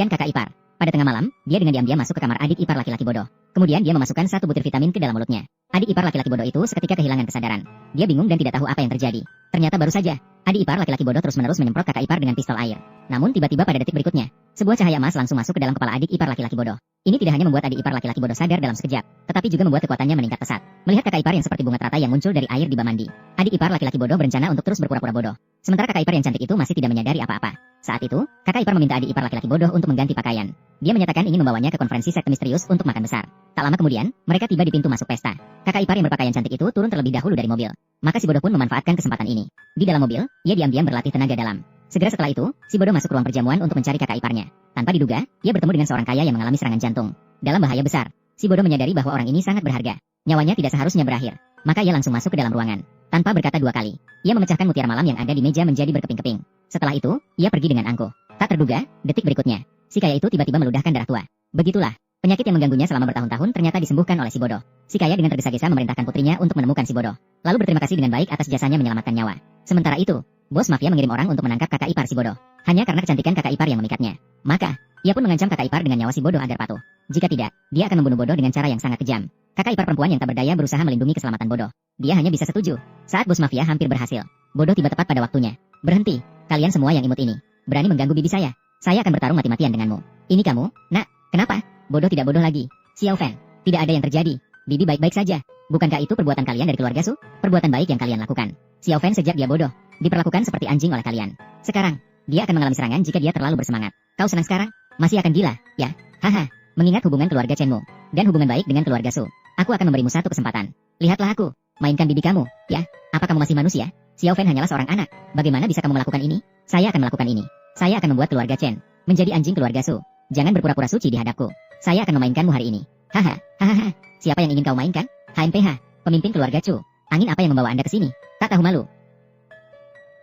Ken kakak ipar. Pada tengah malam, dia dengan diam-diam masuk ke kamar adik ipar laki-laki bodoh. Kemudian dia memasukkan satu butir vitamin ke dalam mulutnya. Adik ipar laki-laki bodoh itu seketika kehilangan kesadaran. Dia bingung dan tidak tahu apa yang terjadi. Ternyata baru saja, adik ipar laki-laki bodoh terus-menerus menyemprot kakak ipar dengan pistol air. Namun tiba-tiba pada detik berikutnya, sebuah cahaya emas langsung masuk ke dalam kepala adik ipar laki-laki bodoh. Ini tidak hanya membuat adik ipar laki-laki bodoh sadar dalam sekejap, tetapi juga membuat kekuatannya meningkat pesat. Melihat kakak ipar yang seperti bunga teratai yang muncul dari air di bak mandi, adik ipar laki-laki bodoh berencana untuk terus berpura-pura bodoh. Sementara kakak ipar yang cantik itu masih tidak menyadari apa-apa. Saat itu, kakak ipar meminta adik ipar laki-laki bodoh untuk mengganti pakaian. Dia menyatakan ingin membawanya ke konferensi sekte misterius untuk makan besar. Tak lama kemudian, mereka tiba di pintu masuk pesta. Kakak ipar yang berpakaian cantik itu turun terlebih dahulu dari mobil. Maka si bodoh pun memanfaatkan kesempatan ini. Di dalam mobil, ia diam-diam berlatih tenaga dalam. Segera setelah itu, si bodoh masuk ruang perjamuan untuk mencari kakak iparnya. Tanpa diduga, ia bertemu dengan seorang kaya yang mengalami serangan jantung. Dalam bahaya besar, si bodoh menyadari bahwa orang ini sangat berharga. Nyawanya tidak seharusnya berakhir. Maka ia langsung masuk ke dalam ruangan. Tanpa berkata dua kali, ia memecahkan mutiara malam yang ada di meja menjadi berkeping-keping. Setelah itu, ia pergi dengan angkuh. Tak terduga, detik berikutnya, si kaya itu tiba-tiba meludahkan darah tua. Begitulah, penyakit yang mengganggunya selama bertahun-tahun ternyata disembuhkan oleh si bodoh. Si kaya dengan tergesa-gesa memerintahkan putrinya untuk menemukan si bodoh. Lalu berterima kasih dengan baik atas jasanya menyelamatkan nyawa. Sementara itu, bos mafia mengirim orang untuk menangkap kakak ipar si bodoh. Hanya karena kecantikan kakak ipar yang memikatnya. Maka, ia pun mengancam kakak ipar dengan nyawa si bodoh agar patuh. Jika tidak, dia akan membunuh bodoh dengan cara yang sangat kejam. Kakak ipar perempuan yang tak berdaya berusaha melindungi keselamatan bodoh. Dia hanya bisa setuju. Saat bos mafia hampir berhasil, bodoh tiba tepat pada waktunya. Berhenti, kalian semua yang imut ini. Berani mengganggu bibi saya. Saya akan bertarung mati-matian denganmu. Ini kamu, nak, kenapa? Bodoh tidak bodoh lagi. Xiao Fan, tidak ada yang terjadi. Bibi baik-baik saja. Bukankah itu perbuatan kalian dari keluarga Su? Perbuatan baik yang kalian lakukan. Xiao Fan sejak dia bodoh, diperlakukan seperti anjing oleh kalian. Sekarang, dia akan mengalami serangan jika dia terlalu bersemangat. Kau senang sekarang? Masih akan gila, ya? Haha, mengingat hubungan keluarga Chenmu dan hubungan baik dengan keluarga Su, aku akan memberimu satu kesempatan. Lihatlah aku, mainkan bibi kamu, ya? Apa kamu masih manusia? Xiao Fan hanyalah seorang anak. Bagaimana bisa kamu melakukan ini? Saya akan melakukan ini. Saya akan membuat keluarga Chen menjadi anjing keluarga Su. Jangan berpura-pura suci di hadapku. Saya akan memainkanmu hari ini. Haha, hahaha. Siapa yang ingin kau mainkan? HMPH, pemimpin keluarga Chu. Angin apa yang membawa Anda ke sini? Tak tahu malu.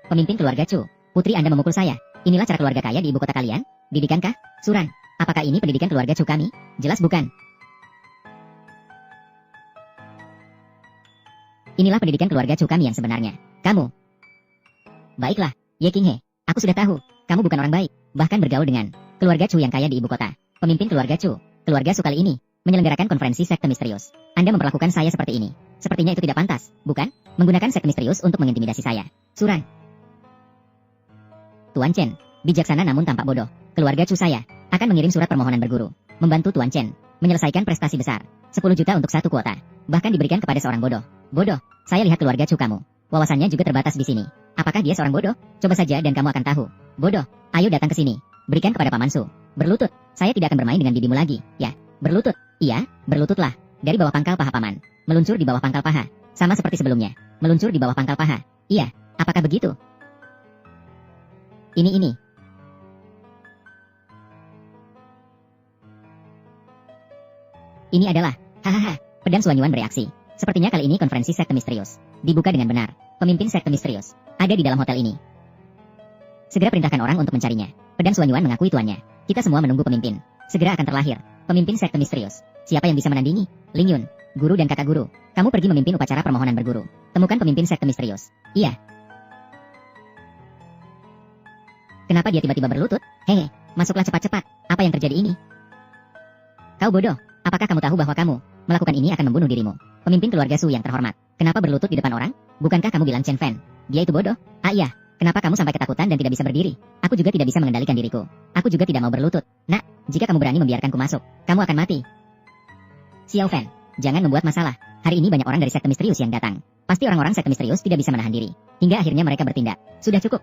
Pemimpin keluarga Chu, putri Anda memukul saya. Inilah cara keluarga kaya di ibu kota kalian? Didikankah? Suran, apakah ini pendidikan keluarga Chu kami? Jelas bukan. Inilah pendidikan keluarga Chu kami yang sebenarnya. Kamu. Baiklah, Ye Qinghe. Aku sudah tahu, kamu bukan orang baik, bahkan bergaul dengan keluarga Chu yang kaya di ibu kota. Pemimpin keluarga Chu, keluarga Su kali ini, menyelenggarakan konferensi sekte misterius. Anda memperlakukan saya seperti ini. Sepertinya itu tidak pantas, bukan? Menggunakan sekte misterius untuk mengintimidasi saya. Suran. Tuan Chen, bijaksana namun tampak bodoh. Keluarga Chu saya akan mengirim surat permohonan berguru, membantu Tuan Chen menyelesaikan prestasi besar. 10 juta untuk satu kuota, bahkan diberikan kepada seorang bodoh. Bodoh, saya lihat keluarga Chu kamu. Wawasannya juga terbatas di sini. Apakah dia seorang bodoh? Coba saja dan kamu akan tahu. Bodoh, ayo datang ke sini. Berikan kepada Paman Su. Berlutut. Saya tidak akan bermain dengan bibimu lagi. Ya, berlutut. Iya, berlututlah. Dari bawah pangkal paha Paman. Meluncur di bawah pangkal paha. Sama seperti sebelumnya. Meluncur di bawah pangkal paha. Iya, apakah begitu? Ini. Ini adalah, hahaha, pedang Suanyuan bereaksi. Sepertinya kali ini konferensi sekte misterius dibuka dengan benar. Pemimpin sekte misterius ada di dalam hotel ini. Segera perintahkan orang untuk mencarinya. Pedang Suanyuan mengakui tuannya. Kita semua menunggu pemimpin. Segera akan terlahir pemimpin sekte misterius. Siapa yang bisa menandingi? Ling Yun, guru dan kakak guru. Kamu pergi memimpin upacara permohonan berguru. Temukan pemimpin sekte misterius. Iya. Kenapa dia tiba-tiba berlutut? Hehe, masuklah cepat-cepat. Apa yang terjadi ini? Kau bodoh. Apakah kamu tahu bahwa kamu melakukan ini akan membunuh dirimu? Pemimpin keluarga Su yang terhormat. Kenapa berlutut di depan orang? Bukankah kamu bilang Chen Fan? Dia itu bodoh? Ah iya. Kenapa kamu sampai ketakutan dan tidak bisa berdiri? Aku juga tidak bisa mengendalikan diriku. Aku juga tidak mau berlutut. Nak, jika kamu berani membiarkanku masuk, kamu akan mati. Xiao Fan, jangan membuat masalah. Hari ini banyak orang dari sekte misterius yang datang. Pasti orang-orang sekte misterius tidak bisa menahan diri. Hingga akhirnya mereka bertindak. Sudah cukup.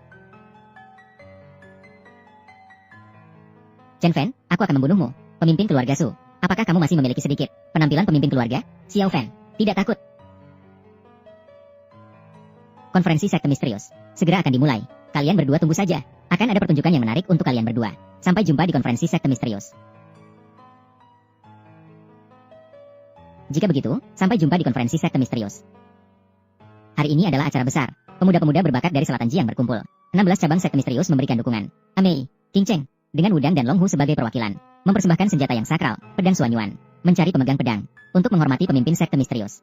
Chen Fan, aku akan membunuhmu. Pemimpin keluarga Su. Apakah kamu masih memiliki sedikit penampilan pemimpin keluarga? Xiao Fan, tidak takut. Konferensi sekte misterius segera akan dimulai. Kalian berdua tunggu saja. Akan ada pertunjukan yang menarik untuk kalian berdua. Sampai jumpa di konferensi sekte misterius. Jika begitu, sampai jumpa di konferensi sekte misterius. Hari ini adalah acara besar. Pemuda-pemuda berbakat dari selatan Jiang berkumpul. 16 cabang sekte misterius memberikan dukungan. Amei, King Cheng, dengan Wudang dan Long Hu sebagai perwakilan, mempersembahkan senjata yang sakral, pedang Suanyuan, mencari pemegang pedang, untuk menghormati pemimpin sekte misterius.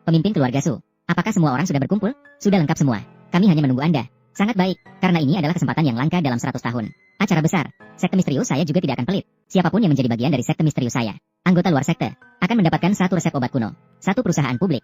Pemimpin keluarga Su, apakah semua orang sudah berkumpul? Sudah lengkap semua. Kami hanya menunggu Anda. Sangat baik, karena ini adalah kesempatan yang langka dalam 100 tahun. Acara besar, sekte misterius saya juga tidak akan pelit. Siapapun yang menjadi bagian dari sekte misterius saya, anggota luar sekte, akan mendapatkan satu resep obat kuno, satu perusahaan publik.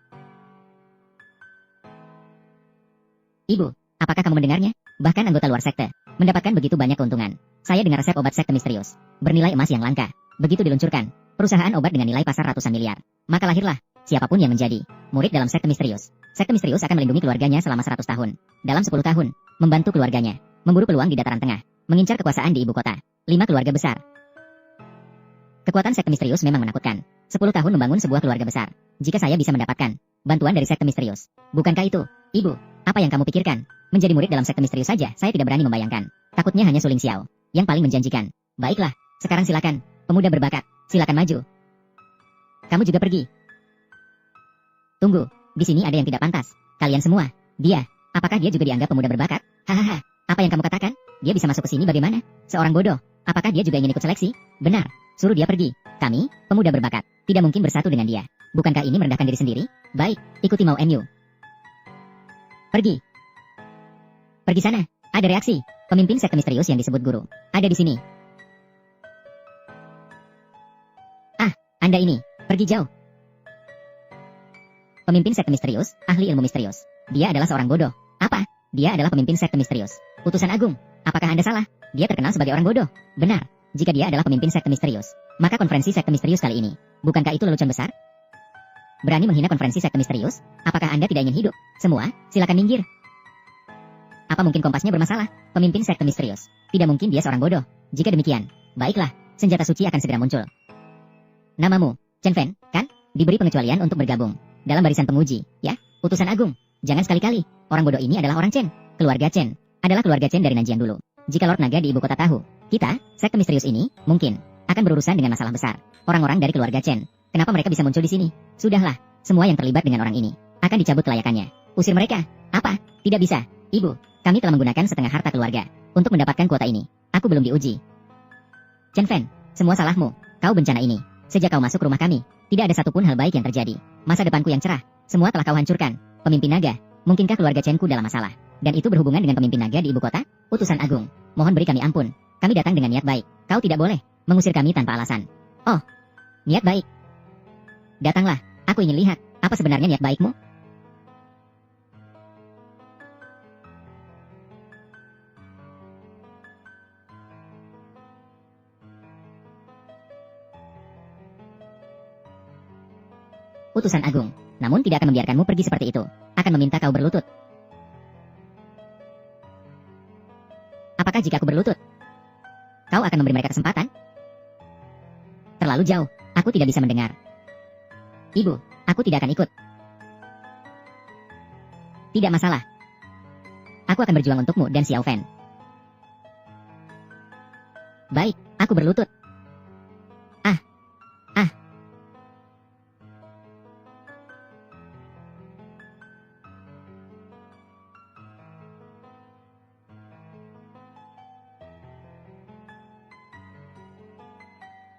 Ibu, apakah kamu mendengarnya? Bahkan anggota luar sekte mendapatkan begitu banyak keuntungan. Saya dengar resep obat sekte misterius, bernilai emas yang langka. Begitu diluncurkan, perusahaan obat dengan nilai pasar ratusan miliar. Maka lahirlah, siapapun yang menjadi murid dalam sekte misterius. Sekte misterius akan melindungi keluarganya selama 100 tahun. Dalam 10 tahun, membantu keluarganya, memburu peluang di dataran tengah, mengincar kekuasaan di ibu kota. 5 keluarga besar. Kekuatan sekte misterius memang menakutkan. 10 tahun membangun sebuah keluarga besar. Jika saya bisa mendapatkan bantuan dari sekte misterius. Bukankah itu, Ibu? Apa yang kamu pikirkan? Menjadi murid dalam sekte misterius saja, saya tidak berani membayangkan. Takutnya hanya suling xiao, yang paling menjanjikan. Baiklah, sekarang silakan, pemuda berbakat, silakan maju. Kamu juga pergi. Tunggu, di sini ada yang tidak pantas. Kalian semua, dia, apakah dia juga dianggap pemuda berbakat? Hahaha, apa yang kamu katakan? Dia bisa masuk ke sini bagaimana? Seorang bodoh. Apakah dia juga ingin ikut seleksi? Benar, suruh dia pergi. Kami, pemuda berbakat, tidak mungkin bersatu dengan dia. Bukankah ini merendahkan diri sendiri? Baik, ikuti mau MU. Pergi. Pergi sana. Ada reaksi. Pemimpin sekte misterius yang disebut guru. Ada di sini. Ah, Anda ini. Pergi jauh. Pemimpin sekte misterius, ahli ilmu misterius. Dia adalah seorang bodoh. Apa? Dia adalah pemimpin sekte misterius. Utusan agung. Apakah Anda salah? Dia terkenal sebagai orang bodoh. Benar. Jika dia adalah pemimpin sekte misterius, maka konferensi sekte misterius kali ini, bukankah itu lelucon besar? Berani menghina konferensi sekte misterius? Apakah Anda tidak ingin hidup? Semua, silakan minggir. Apa mungkin kompasnya bermasalah? Pemimpin sekte misterius. Tidak mungkin dia seorang bodoh. Jika demikian, baiklah, senjata suci akan segera muncul. Namamu, Chen Fen, kan? Diberi pengecualian untuk bergabung dalam barisan penguji, ya? Utusan agung. Jangan sekali-kali. Orang bodoh ini adalah orang Chen. Keluarga Chen adalah keluarga Chen dari Nanjian dulu. Jika Lord Naga di ibu kota tahu, kita, sekte misterius ini, mungkin akan berurusan dengan masalah besar. Orang-orang dari keluarga Chen, kenapa mereka bisa muncul di sini? Sudahlah, semua yang terlibat dengan orang ini akan dicabut kelayakannya. Usir mereka. Apa? Tidak bisa. Ibu, kami telah menggunakan setengah harta keluarga untuk mendapatkan kuota ini. Aku belum diuji. Chen Fen, semua salahmu. Kau bencana ini. Sejak kau masuk rumah kami, tidak ada satupun hal baik yang terjadi. Masa depanku yang cerah, semua telah kau hancurkan. Pemimpin naga, mungkinkah keluarga Chenku dalam masalah? Dan itu berhubungan dengan pemimpin naga di ibu kota? Utusan agung, mohon beri kami ampun. Kami datang dengan niat baik. Kau tidak boleh mengusir kami tanpa alasan. Oh, niat baik. Datanglah, aku ingin lihat, apa sebenarnya niat baikmu? Utusan agung, namun tidak akan membiarkanmu pergi seperti itu. Akan meminta kau berlutut. Apakah jika aku berlutut, kau akan memberi mereka kesempatan? Terlalu jauh, aku tidak bisa mendengar. Ibu, aku tidak akan ikut. Tidak masalah. Aku akan berjuang untukmu dan Xiao Fen. Baik, aku berlutut.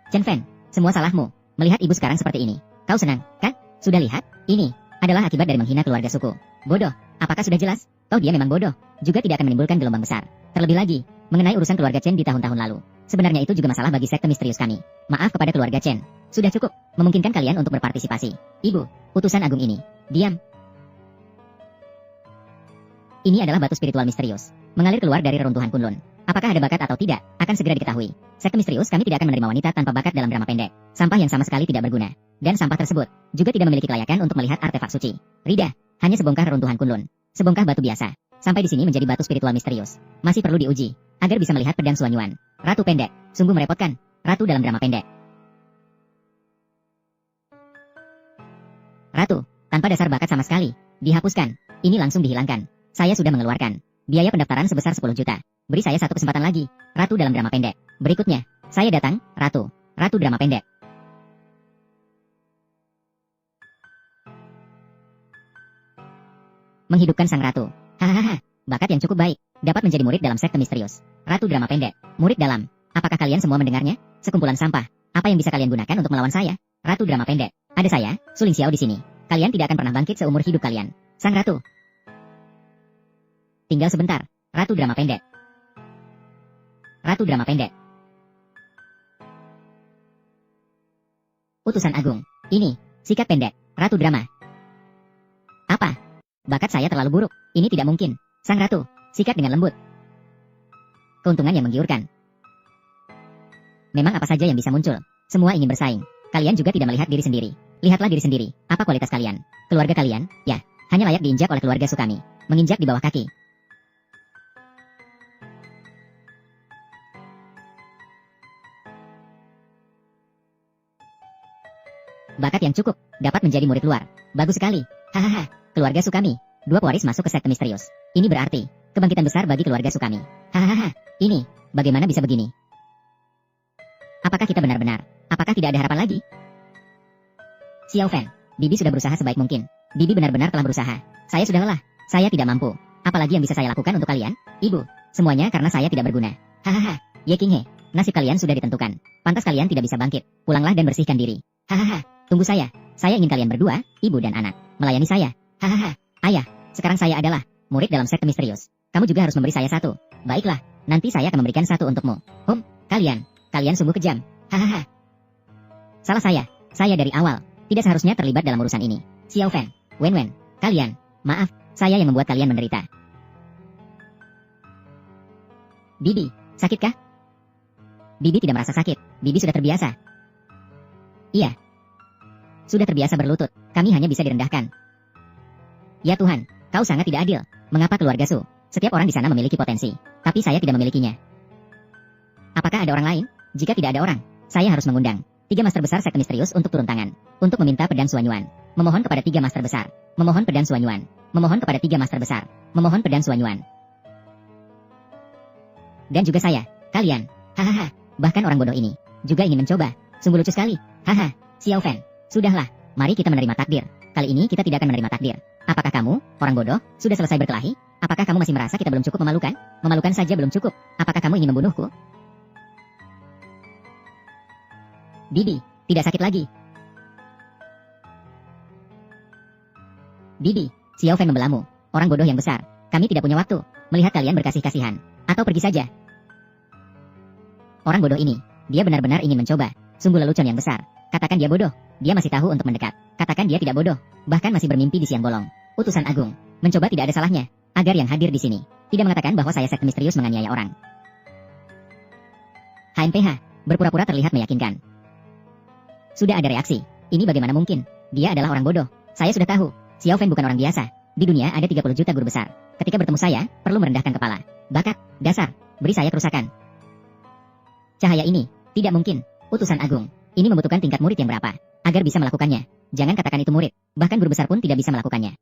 Chen Fen, semua salahmu. Melihat ibu sekarang seperti ini. Kau senang, kan? Sudah lihat? Ini adalah akibat dari menghina keluarga suku. Bodoh, apakah sudah jelas? Toh dia memang bodoh, juga tidak akan menimbulkan gelombang besar. Terlebih lagi, mengenai urusan keluarga Chen di tahun-tahun lalu. Sebenarnya itu juga masalah bagi sekte misterius kami. Maaf kepada keluarga Chen. Sudah cukup, memungkinkan kalian untuk berpartisipasi. Ibu, utusan agung ini. Diam. Ini adalah batu spiritual misterius, mengalir keluar dari reruntuhan Kunlun. Apakah ada bakat atau tidak, akan segera diketahui. Sekte misterius kami tidak akan menerima wanita tanpa bakat dalam drama pendek. Sampah yang sama sekali tidak berguna. Dan sampah tersebut juga tidak memiliki kelayakan untuk melihat artefak suci. Rida, hanya sebongkah reruntuhan Kunlun. Sebongkah batu biasa. Sampai di sini menjadi batu spiritual misterius. Masih perlu diuji, agar bisa melihat pedang Suanyuan. Ratu pendek, sungguh merepotkan. Ratu dalam drama pendek. Ratu, tanpa dasar bakat sama sekali. Dihapuskan. Ini langsung dihilangkan. Saya sudah mengeluarkan biaya pendaftaran sebesar 10 juta. Beri saya satu kesempatan lagi. Ratu dalam drama pendek. Berikutnya, saya datang, Ratu. Ratu drama pendek. Menghidupkan sang ratu. Hahaha, bakat yang cukup baik. Dapat menjadi murid dalam sekte misterius. Ratu drama pendek. Murid dalam. Apakah kalian semua mendengarnya? Sekumpulan sampah. Apa yang bisa kalian gunakan untuk melawan saya? Ratu drama pendek. Ada saya, Suling Xiao di sini. Kalian tidak akan pernah bangkit seumur hidup kalian. Sang ratu. Tinggal sebentar. Ratu drama pendek. Ratu drama pendek. Utusan Agung. Ini, sikat pendek, Ratu drama. Apa? Bakat saya terlalu buruk. Ini tidak mungkin. Sang Ratu, sikat dengan lembut. Keuntungan yang menggiurkan. Memang apa saja yang bisa muncul. Semua ingin bersaing. Kalian juga tidak melihat diri sendiri. Lihatlah diri sendiri. Apa kualitas kalian? Keluarga kalian, ya, hanya layak diinjak oleh keluarga Sukami. Menginjak di bawah kaki. Bakat yang cukup, dapat menjadi murid luar. Bagus sekali. Hahaha, keluarga Sukami. 2 pewaris masuk ke sekte misterius. Ini berarti, kebangkitan besar bagi keluarga Sukami. Hahaha, ini, bagaimana bisa begini? Apakah kita benar-benar? Apakah tidak ada harapan lagi? Xiao Fan, Bibi sudah berusaha sebaik mungkin. Bibi benar-benar telah berusaha. Saya sudah lelah. Saya tidak mampu. Apalagi yang bisa saya lakukan untuk kalian? Ibu, semuanya karena saya tidak berguna. Hahaha, Ye King He, nasib kalian sudah ditentukan. Pantas kalian tidak bisa bangkit. Pulanglah dan bersihkan diri. Hahaha, tunggu saya. Saya ingin kalian berdua, ibu dan anak, melayani saya. Hahaha, ayah, sekarang saya adalah murid dalam sekte misterius. Kamu juga harus memberi saya 1. Baiklah, nanti saya akan memberikan 1 untukmu. Kalian sungguh kejam. Hahaha. Salah saya dari awal tidak seharusnya terlibat dalam urusan ini. Xiao Fan, Wen, kalian, maaf, saya yang membuat kalian menderita. Bibi, sakitkah? Bibi tidak merasa sakit. Bibi sudah terbiasa. Iya. Sudah terbiasa berlutut. Kami hanya bisa direndahkan. Ya Tuhan, kau sangat tidak adil. Mengapa keluarga Su? Setiap orang di sana memiliki potensi, tapi saya tidak memilikinya. Apakah ada orang lain? Jika tidak ada orang, saya harus mengundang 3 master besar sekte misterius untuk turun tangan, untuk meminta pedang Suanyuan. Memohon kepada 3 master besar. Memohon pedang Suanyuan. Memohon kepada 3 master besar. Memohon pedang Suanyuan. Dan juga saya, kalian. Hahaha, bahkan orang bodoh ini juga ingin mencoba. Sungguh lucu sekali. Haha, Xiao Fan, sudahlah, mari kita menerima takdir. Kali ini kita tidak akan menerima takdir. Apakah kamu, orang bodoh, sudah selesai berkelahi? Apakah kamu masih merasa kita belum cukup memalukan? Memalukan saja belum cukup. Apakah kamu ingin membunuhku? Bibi, tidak sakit lagi. Bibi, Xiao Fan membelamu. Orang bodoh yang besar. Kami tidak punya waktu melihat kalian berkasih-kasihan. Atau pergi saja. Orang bodoh ini, dia benar-benar ingin mencoba. Sungguh lelucon yang besar. Katakan dia bodoh. Dia masih tahu untuk mendekat. Katakan dia tidak bodoh. Bahkan masih bermimpi di siang bolong. Utusan Agung. Mencoba tidak ada salahnya. Agar yang hadir di sini tidak mengatakan bahwa saya sekte misterius menganiaya orang. HMPH, berpura-pura terlihat meyakinkan. Sudah ada reaksi. Ini bagaimana mungkin? Dia adalah orang bodoh. Saya sudah tahu. Xiao Fan bukan orang biasa. Di dunia ada 30 juta guru besar. Ketika bertemu saya, perlu merendahkan kepala. Bakat, dasar, beri saya kerusakan. Cahaya ini, tidak mungkin. Utusan Agung, ini membutuhkan tingkat murid yang berapa? Agar bisa melakukannya. Jangan katakan itu murid. Bahkan guru besar pun tidak bisa melakukannya.